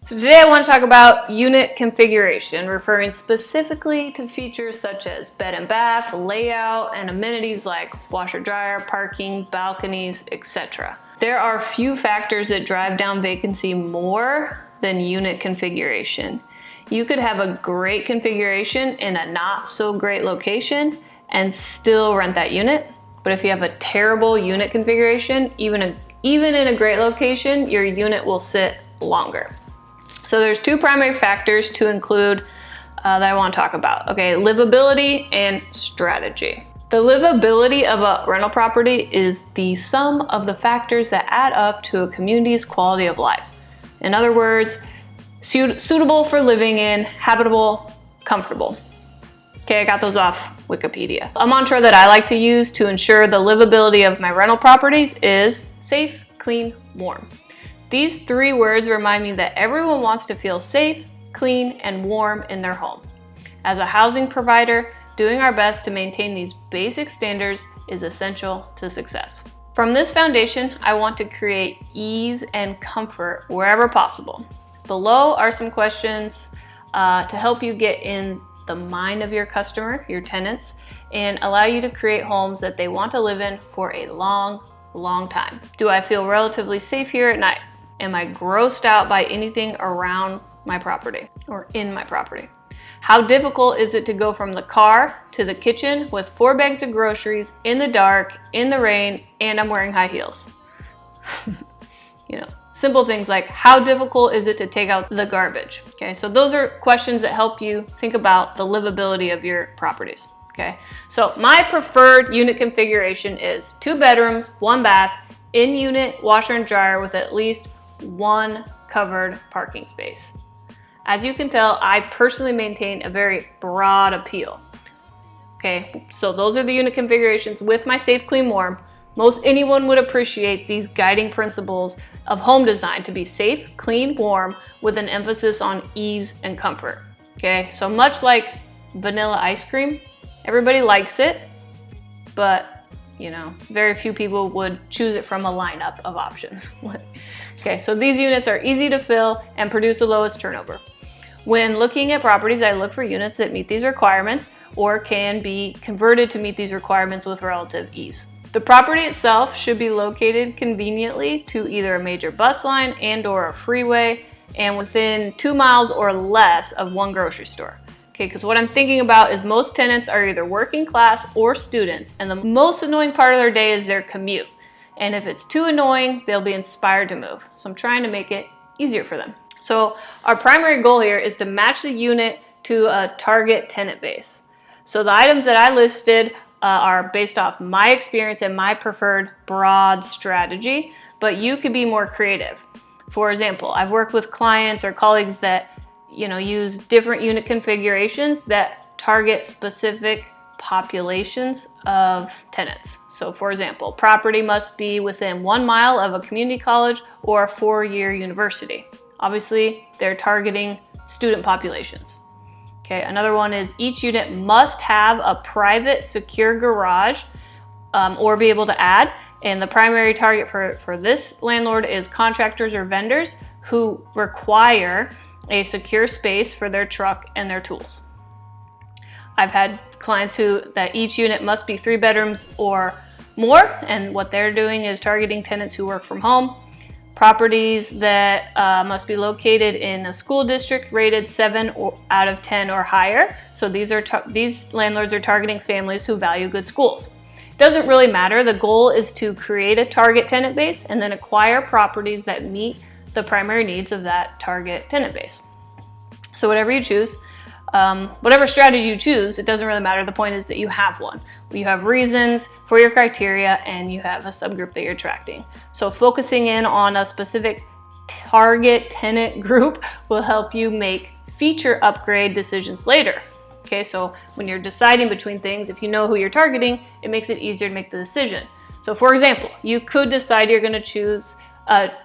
So today I want to talk about unit configuration, referring specifically to features such as bed and bath, layout, and amenities like washer dryer, parking, balconies, etc. There are few factors that drive down vacancy more than unit configuration. You could have a great configuration in a not so great location and still rent that unit. But if you have a terrible unit configuration, even in a great location, your unit will sit longer. So there's two primary factors to include that I want to talk about. Okay, livability and strategy. The livability of a rental property is the sum of the factors that add up to a community's quality of life. In other words, suitable for living in, habitable, comfortable. Okay, I got those off Wikipedia. A mantra that I like to use to ensure the livability of my rental properties is safe, clean, warm. These three words remind me that everyone wants to feel safe, clean, and warm in their home. As a housing provider, doing our best to maintain these basic standards is essential to success. From this foundation, I want to create ease and comfort wherever possible. Below are some questions to help you get in the mind of your customer, your tenants, and allow you to create homes that they want to live in for a long time. Do I feel relatively safe here at night? Am I grossed out by anything around my property or in my property? How difficult is it to go from the car to the kitchen with 4 bags of groceries in the dark, in the rain, and I'm wearing high heels? Simple things like how difficult is it to take out the garbage? Okay, so those are questions that help you think about the livability of your properties. Okay, so my preferred unit configuration is 2 bedrooms, 1 bath, in-unit washer and dryer with at least 1 covered parking space. As you can tell, I personally maintain a very broad appeal. Okay, so those are the unit configurations with my safe, clean, warm. Most anyone would appreciate these guiding principles of home design to be safe, clean, warm, with an emphasis on ease and comfort. Okay, so much like vanilla ice cream, everybody likes it, but very few people would choose it from a lineup of options. Okay, so these units are easy to fill and produce the lowest turnover. When looking at properties, I look for units that meet these requirements or can be converted to meet these requirements with relative ease. The property itself should be located conveniently to either a major bus line and/or a freeway and within 2 miles or less of 1 grocery store. Okay, because what I'm thinking about is most tenants are either working class or students, and the most annoying part of their day is their commute. And if it's too annoying, they'll be inspired to move. So I'm trying to make it easier for them. So our primary goal here is to match the unit to a target tenant base. So the items that I listed are based off my experience and my preferred broad strategy, but you could be more creative. For example, I've worked with clients or colleagues that use different unit configurations that target specific populations of tenants. So for example, property must be within 1 mile of a community college or a 4-year university. Obviously, they're targeting student populations. Okay, another one is each unit must have a private secure garage or be able to add. And the primary target for this landlord is contractors or vendors who require a secure space for their truck and their tools. I've had clients that each unit must be 3 bedrooms or more, and what they're doing is targeting tenants who work from home. Properties that must be located in a school district rated 7 out of 10 or higher. So these landlords are targeting families who value good schools. It doesn't really matter. The goal is to create a target tenant base and then acquire properties that meet the primary needs of that target tenant base. So whatever you choose, whatever strategy you choose, it doesn't really matter. The point is that you have one. You have reasons for your criteria and you have a subgroup that you're attracting. So focusing in on a specific target tenant group will help you make feature upgrade decisions later. Okay, so when you're deciding between things, if you know who you're targeting, it makes it easier to make the decision. So for example, you could decide you're going to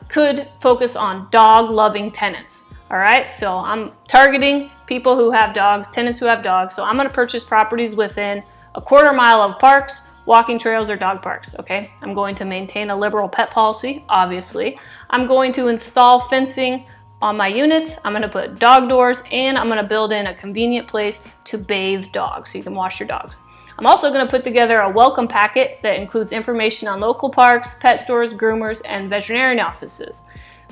could focus on dog-loving tenants. All right, so I'm targeting people who have dogs, tenants who have dogs. So I'm going to purchase properties within a 1/4 mile of parks, walking trails, or dog parks. Okay, I'm going to maintain a liberal pet policy, obviously. I'm going to install fencing On my units, I'm gonna put dog doors, and I'm gonna build in a convenient place to bathe dogs so you can wash your dogs. I'm also gonna put together a welcome packet that includes information on local parks, pet stores, groomers, and veterinarian offices.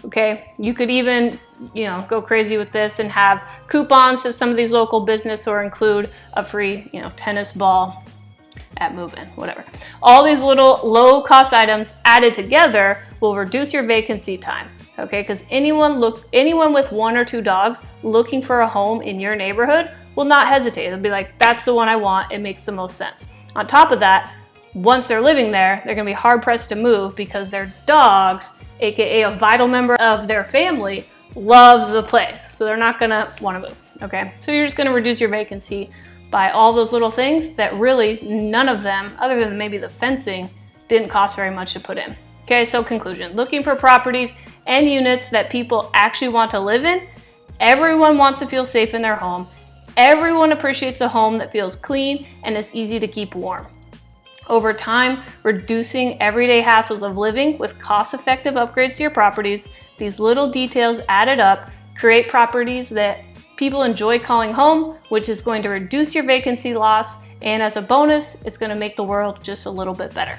Okay, you could even, go crazy with this and have coupons to some of these local business, or include a free, tennis ball at move-in, whatever. All these little low-cost items added together will reduce your vacancy time. Okay, because anyone with 1 or 2 dogs looking for a home in your neighborhood will not hesitate. They'll be like, that's the one I want. It makes the most sense. On top of that, once they're living there, they're gonna be hard pressed to move because their dogs, AKA a vital member of their family, love the place. So they're not gonna wanna move, okay? So you're just gonna reduce your vacancy by all those little things that really none of them, other than maybe the fencing, didn't cost very much to put in. Okay, so conclusion, looking for properties and units that people actually want to live in. Everyone wants to feel safe in their home. Everyone appreciates a home that feels clean and is easy to keep warm. Over time, reducing everyday hassles of living with cost-effective upgrades to your properties, these little details added up create properties that people enjoy calling home, which is going to reduce your vacancy loss, and as a bonus, it's going to make the world just a little bit better.